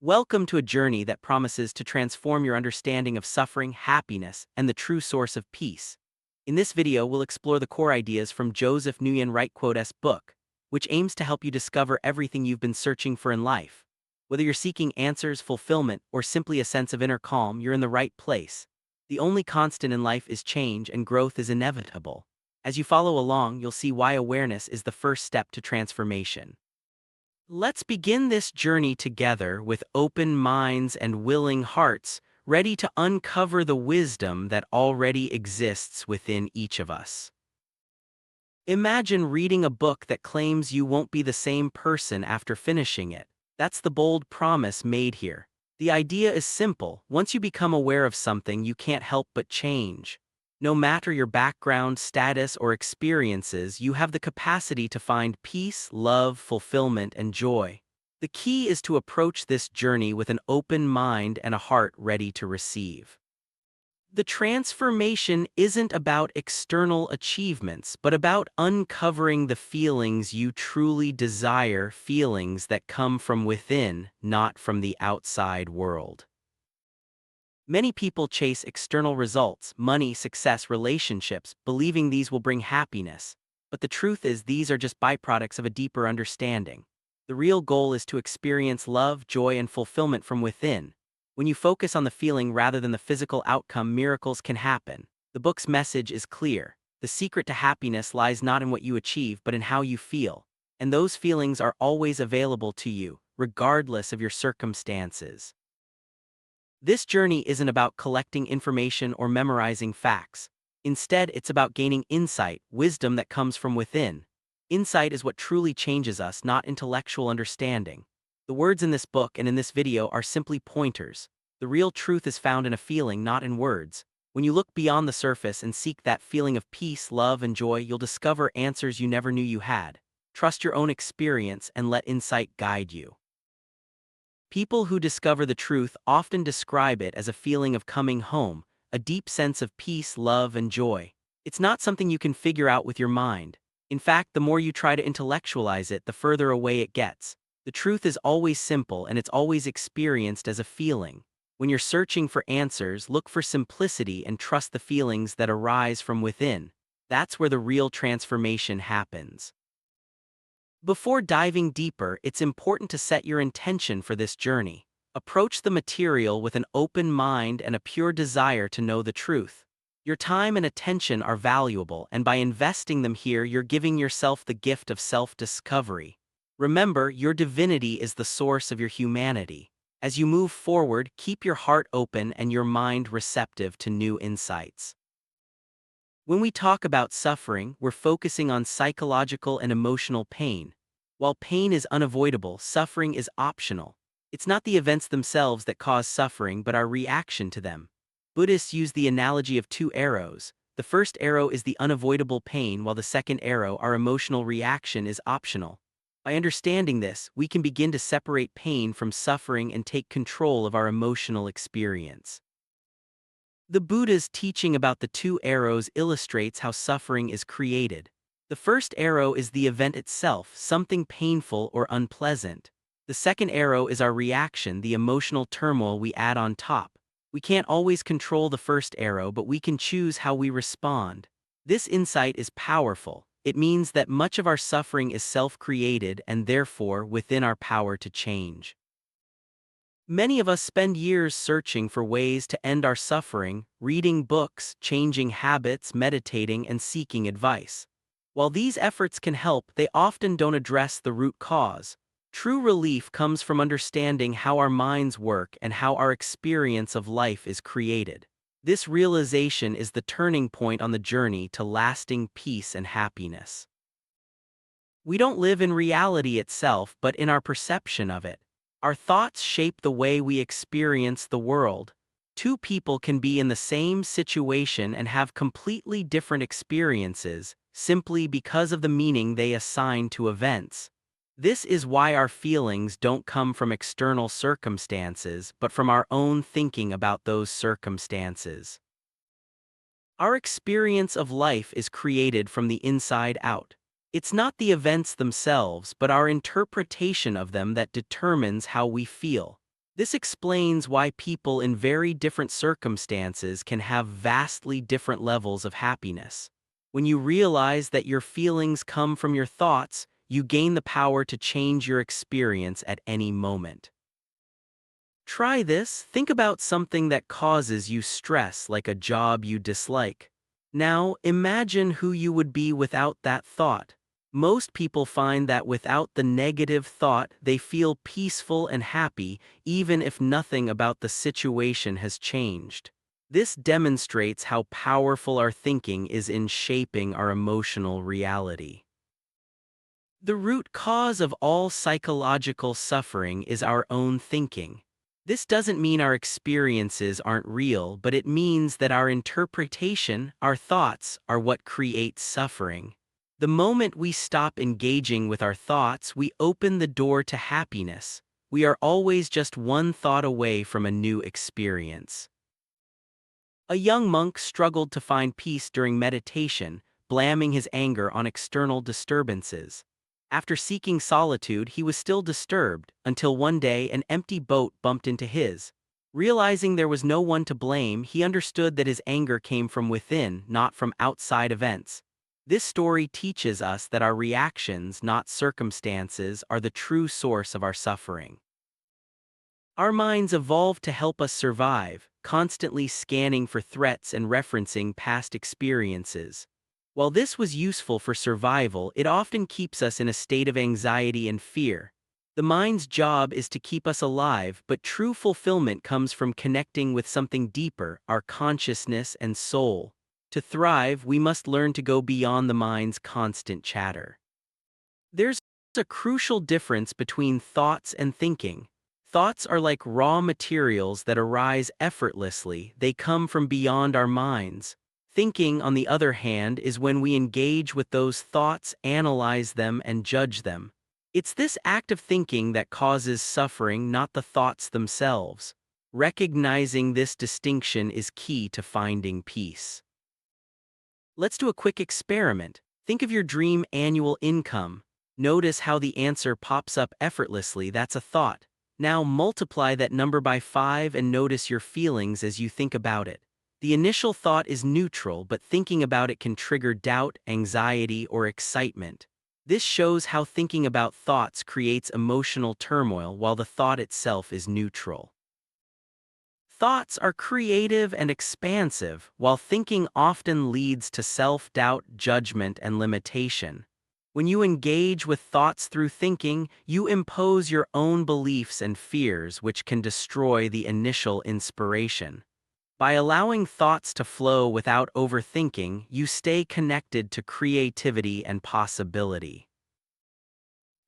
Welcome to a journey that promises to transform your understanding of suffering, happiness, and the true source of peace. In this video, we'll explore the core ideas from Joseph Nguyen Wright's book, which aims to help you discover everything you've been searching for in life. Whether you're seeking answers, fulfillment, or simply a sense of inner calm, you're in the right place. The only constant in life is change, and growth is inevitable. As you follow along, you'll see why awareness is the first step to transformation. Let's begin this journey together with open minds and willing hearts, ready to uncover the wisdom that already exists within each of us. Imagine reading a book that claims you won't be the same person after finishing it. That's the bold promise made here. The idea is simple: once you become aware of something, you can't help but change. No matter your background, status, or experiences, you have the capacity to find peace, love, fulfillment, and joy. The key is to approach this journey with an open mind and a heart ready to receive. The transformation isn't about external achievements, but about uncovering the feelings you truly desire, feelings that come from within, not from the outside world. Many people chase external results, money, success, relationships, believing these will bring happiness. But the truth is, these are just byproducts of a deeper understanding. The real goal is to experience love, joy, and fulfillment from within. When you focus on the feeling rather than the physical outcome, miracles can happen. The book's message is clear. The secret to happiness lies not in what you achieve, but in how you feel. And those feelings are always available to you, regardless of your circumstances. This journey isn't about collecting information or memorizing facts. Instead, it's about gaining insight, wisdom that comes from within. Insight is what truly changes us, not intellectual understanding. The words in this book and in this video are simply pointers. The real truth is found in a feeling, not in words. When you look beyond the surface and seek that feeling of peace, love, and joy, you'll discover answers you never knew you had. Trust your own experience and let insight guide you. People who discover the truth often describe it as a feeling of coming home, a deep sense of peace, love, and joy. It's not something you can figure out with your mind. In fact, the more you try to intellectualize it, the further away it gets. The truth is always simple, and it's always experienced as a feeling. When you're searching for answers, look for simplicity and trust the feelings that arise from within. That's where the real transformation happens. Before diving deeper, it's important to set your intention for this journey. Approach the material with an open mind and a pure desire to know the truth. Your time and attention are valuable, and by investing them here, you're giving yourself the gift of self-discovery. Remember, your divinity is the source of your humanity. As you move forward, keep your heart open and your mind receptive to new insights. When we talk about suffering, we're focusing on psychological and emotional pain. While pain is unavoidable, suffering is optional. It's not the events themselves that cause suffering, but our reaction to them. Buddhists use the analogy of two arrows. The first arrow is the unavoidable pain, while the second arrow, our emotional reaction, is optional. By understanding this, we can begin to separate pain from suffering and take control of our emotional experience. The Buddha's teaching about the two arrows illustrates how suffering is created. The first arrow is the event itself, something painful or unpleasant. The second arrow is our reaction, the emotional turmoil we add on top. We can't always control the first arrow, but we can choose how we respond. This insight is powerful. It means that much of our suffering is self-created and therefore within our power to change. Many of us spend years searching for ways to end our suffering, reading books, changing habits, meditating, and seeking advice. While these efforts can help, they often don't address the root cause. True relief comes from understanding how our minds work and how our experience of life is created. This realization is the turning point on the journey to lasting peace and happiness. We don't live in reality itself, but in our perception of it. Our thoughts shape the way we experience the world. Two people can be in the same situation and have completely different experiences, simply because of the meaning they assign to events. This is why our feelings don't come from external circumstances, but from our own thinking about those circumstances. Our experience of life is created from the inside out. It's not the events themselves, but our interpretation of them that determines how we feel. This explains why people in very different circumstances can have vastly different levels of happiness. When you realize that your feelings come from your thoughts, you gain the power to change your experience at any moment. Try this. Think about something that causes you stress, like a job you dislike. Now, imagine who you would be without that thought. Most people find that without the negative thought, they feel peaceful and happy, even if nothing about the situation has changed. This demonstrates how powerful our thinking is in shaping our emotional reality. The root cause of all psychological suffering is our own thinking. This doesn't mean our experiences aren't real, but it means that our interpretation, our thoughts, are what create suffering. The moment we stop engaging with our thoughts, we open the door to happiness. We are always just one thought away from a new experience. A young monk struggled to find peace during meditation, blaming his anger on external disturbances. After seeking solitude, he was still disturbed, until one day an empty boat bumped into his. Realizing there was no one to blame, he understood that his anger came from within, not from outside events. This story teaches us that our reactions, not circumstances, are the true source of our suffering. Our minds evolved to help us survive, constantly scanning for threats and referencing past experiences. While this was useful for survival, it often keeps us in a state of anxiety and fear. The mind's job is to keep us alive, but true fulfillment comes from connecting with something deeper, our consciousness and soul. To thrive, we must learn to go beyond the mind's constant chatter. There's a crucial difference between thoughts and thinking. Thoughts are like raw materials that arise effortlessly, they come from beyond our minds. Thinking, on the other hand, is when we engage with those thoughts, analyze them, and judge them. It's this act of thinking that causes suffering, not the thoughts themselves. Recognizing this distinction is key to finding peace. Let's do a quick experiment. Think of your dream annual income. Notice how the answer pops up effortlessly. That's a thought. Now multiply that number by 5 and notice your feelings as you think about it. The initial thought is neutral, but thinking about it can trigger doubt, anxiety, or excitement. This shows how thinking about thoughts creates emotional turmoil while the thought itself is neutral. Thoughts are creative and expansive, while thinking often leads to self-doubt, judgment, and limitation. When you engage with thoughts through thinking, you impose your own beliefs and fears, which can destroy the initial inspiration. By allowing thoughts to flow without overthinking, you stay connected to creativity and possibility.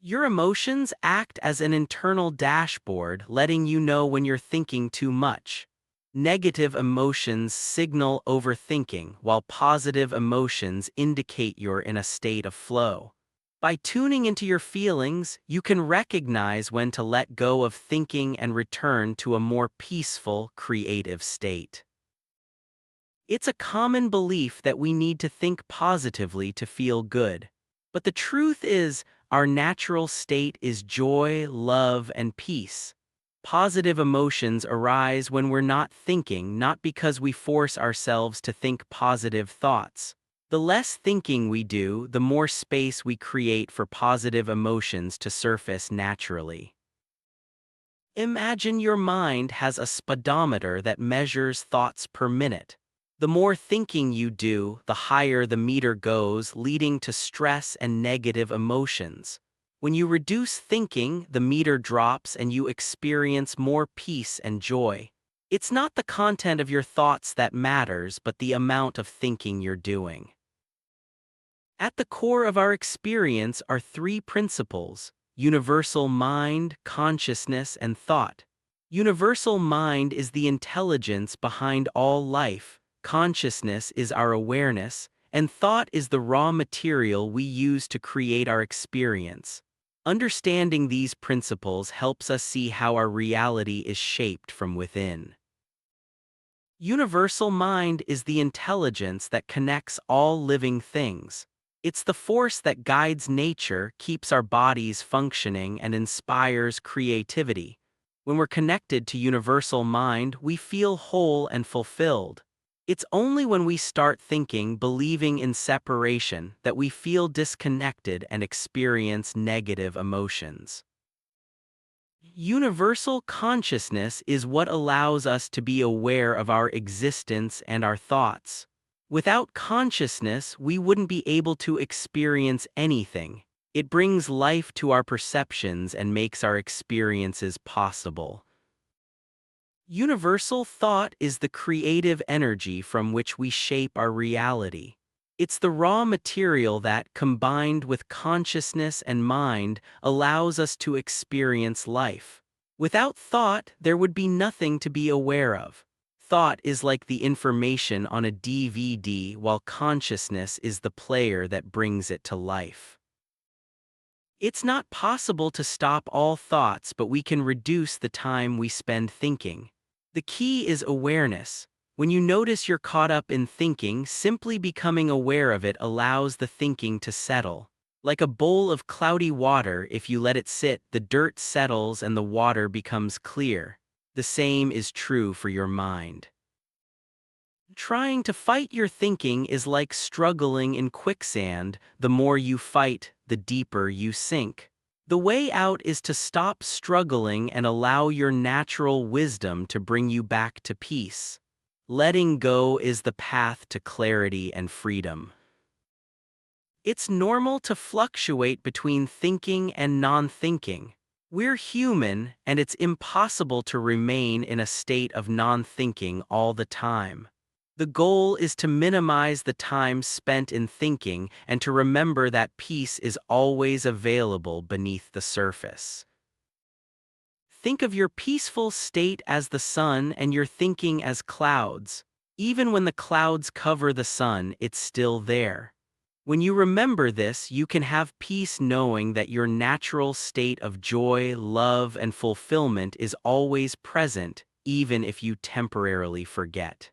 Your emotions act as an internal dashboard, letting you know when you're thinking too much. Negative emotions signal overthinking, while positive emotions indicate you're in a state of flow. By tuning into your feelings, you can recognize when to let go of thinking and return to a more peaceful, creative state. It's a common belief that we need to think positively to feel good. But the truth is, our natural state is joy, love, and peace. Positive emotions arise when we're not thinking, not because we force ourselves to think positive thoughts. The less thinking we do, the more space we create for positive emotions to surface naturally. Imagine your mind has a speedometer that measures thoughts per minute. The more thinking you do, the higher the meter goes, leading to stress and negative emotions. When you reduce thinking, the meter drops and you experience more peace and joy. It's not the content of your thoughts that matters, but the amount of thinking you're doing. At the core of our experience are three principles: universal mind, consciousness, and thought. Universal mind is the intelligence behind all life. Consciousness is our awareness, and thought is the raw material we use to create our experience. Understanding these principles helps us see how our reality is shaped from within. Universal mind is the intelligence that connects all living things. It's the force that guides nature, keeps our bodies functioning, and inspires creativity. When we're connected to universal mind, we feel whole and fulfilled. It's only when we start thinking, believing in separation, that we feel disconnected and experience negative emotions. Universal consciousness is what allows us to be aware of our existence and our thoughts. Without consciousness, we wouldn't be able to experience anything. It brings life to our perceptions and makes our experiences possible. Universal thought is the creative energy from which we shape our reality. It's the raw material that, combined with consciousness and mind, allows us to experience life. Without thought, there would be nothing to be aware of. Thought is like the information on a DVD, while consciousness is the player that brings it to life. It's not possible to stop all thoughts, but we can reduce the time we spend thinking. The key is awareness. When you notice you're caught up in thinking, simply becoming aware of it allows the thinking to settle. Like a bowl of cloudy water, if you let it sit, the dirt settles and the water becomes clear. The same is true for your mind. Trying to fight your thinking is like struggling in quicksand. The more you fight, the deeper you sink. The way out is to stop struggling and allow your natural wisdom to bring you back to peace. Letting go is the path to clarity and freedom. It's normal to fluctuate between thinking and non-thinking. We're human, and it's impossible to remain in a state of non-thinking all the time. The goal is to minimize the time spent in thinking and to remember that peace is always available beneath the surface. Think of your peaceful state as the sun and your thinking as clouds. Even when the clouds cover the sun, it's still there. When you remember this, you can have peace knowing that your natural state of joy, love, and fulfillment is always present, even if you temporarily forget.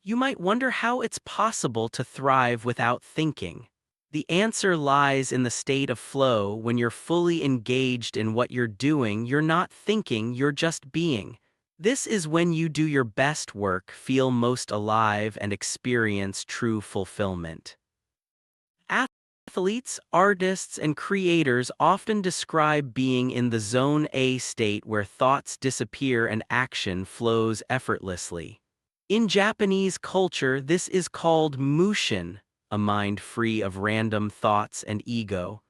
You might wonder how it's possible to thrive without thinking. The answer lies in the state of flow. When you're fully engaged in what you're doing, you're not thinking, you're just being. This is when you do your best work, feel most alive, and experience true fulfillment. Athletes, artists, and creators often describe being in the Zone A state where thoughts disappear and action flows effortlessly. In Japanese culture, this is called mushin, a mind free of random thoughts and ego.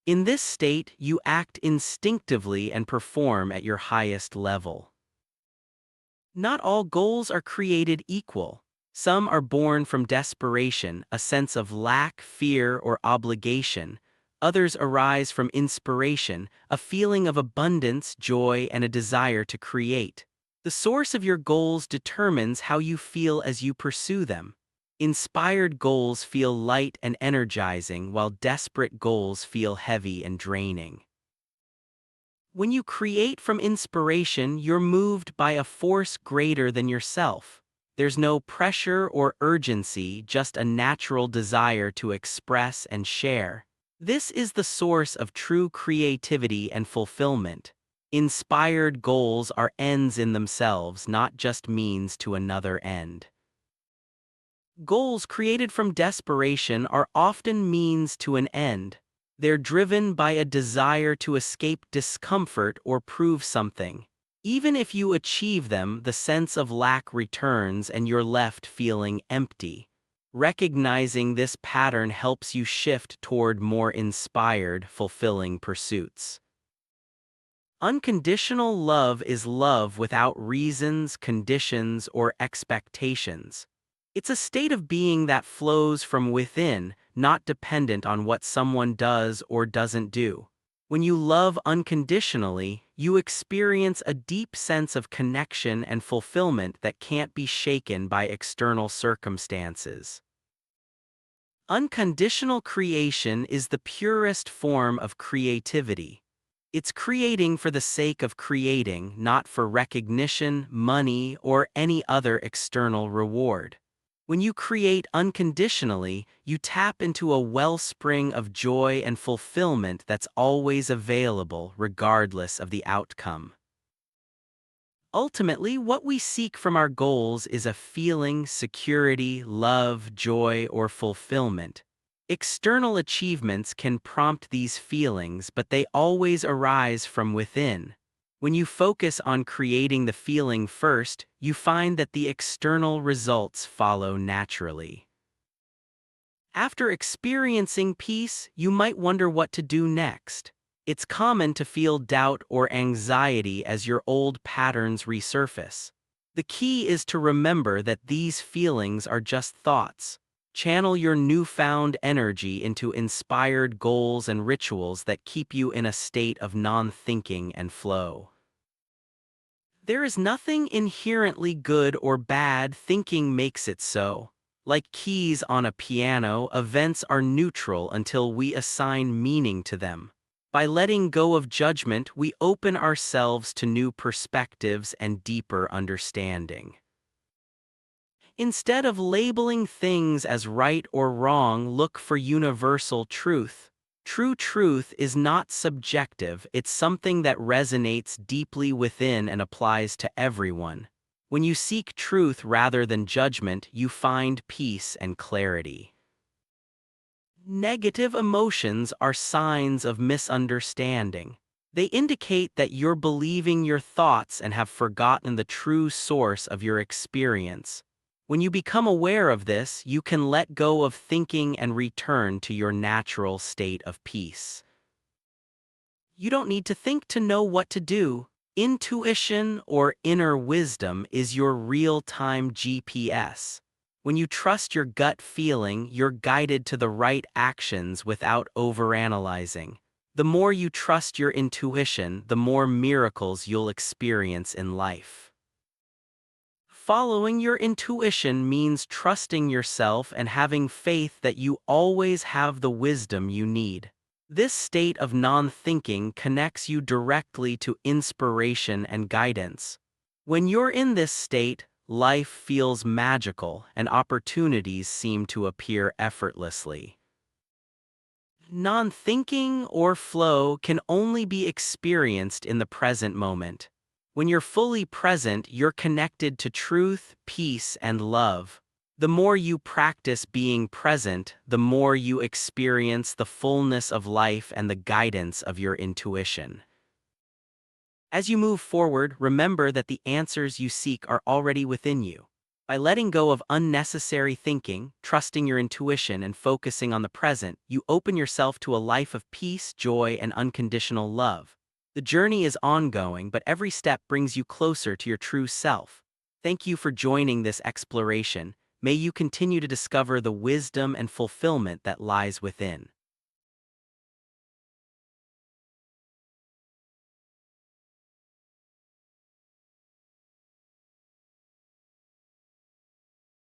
In this state, you act instinctively and perform at your highest level. Not all goals are created equal. Some are born from desperation, a sense of lack, fear, or obligation. Others arise from inspiration, a feeling of abundance, joy, and a desire to create. The source of your goals determines how you feel as you pursue them. Inspired goals feel light and energizing, while desperate goals feel heavy and draining. When you create from inspiration, you're moved by a force greater than yourself. There's no pressure or urgency, just a natural desire to express and share. This is the source of true creativity and fulfillment. Inspired goals are ends in themselves, not just means to another end. Goals created from desperation are often means to an end. They're driven by a desire to escape discomfort or prove something. Even if you achieve them, the sense of lack returns and you're left feeling empty. Recognizing this pattern helps you shift toward more inspired, fulfilling pursuits. Unconditional love is love without reasons, conditions, or expectations. It's a state of being that flows from within, not dependent on what someone does or doesn't do. When you love unconditionally, you experience a deep sense of connection and fulfillment that can't be shaken by external circumstances. Unconditional creation is the purest form of creativity. It's creating for the sake of creating, not for recognition, money, or any other external reward. When you create unconditionally, you tap into a wellspring of joy and fulfillment that's always available, regardless of the outcome. Ultimately, what we seek from our goals is a feeling, security, love, joy, or fulfillment. External achievements can prompt these feelings, but they always arise from within. When you focus on creating the feeling first, you find that the external results follow naturally. After experiencing peace, you might wonder what to do next. It's common to feel doubt or anxiety as your old patterns resurface. The key is to remember that these feelings are just thoughts. Channel your newfound energy into inspired goals and rituals that keep you in a state of non-thinking and flow. There is nothing inherently good or bad, thinking makes it so. Like keys on a piano, events are neutral until we assign meaning to them. By letting go of judgment, we open ourselves to new perspectives and deeper understanding. Instead of labeling things as right or wrong, look for universal truth. True truth is not subjective, it's something that resonates deeply within and applies to everyone. When you seek truth rather than judgment, you find peace and clarity. Negative emotions are signs of misunderstanding. They indicate that you're believing your thoughts and have forgotten the true source of your experience. When you become aware of this, you can let go of thinking and return to your natural state of peace. You don't need to think to know what to do. Intuition or inner wisdom is your real-time GPS. When you trust your gut feeling, you're guided to the right actions without overanalyzing. The more you trust your intuition, the more miracles you'll experience in life. Following your intuition means trusting yourself and having faith that you always have the wisdom you need. This state of non-thinking connects you directly to inspiration and guidance. When you're in this state, life feels magical and opportunities seem to appear effortlessly. Non-thinking or flow can only be experienced in the present moment. When you're fully present, you're connected to truth, peace, and love. The more you practice being present, the more you experience the fullness of life and the guidance of your intuition. As you move forward, remember that the answers you seek are already within you. By letting go of unnecessary thinking, trusting your intuition, and focusing on the present, you open yourself to a life of peace, joy, and unconditional love. The journey is ongoing, but every step brings you closer to your true self. Thank you for joining this exploration. May you continue to discover the wisdom and fulfillment that lies within.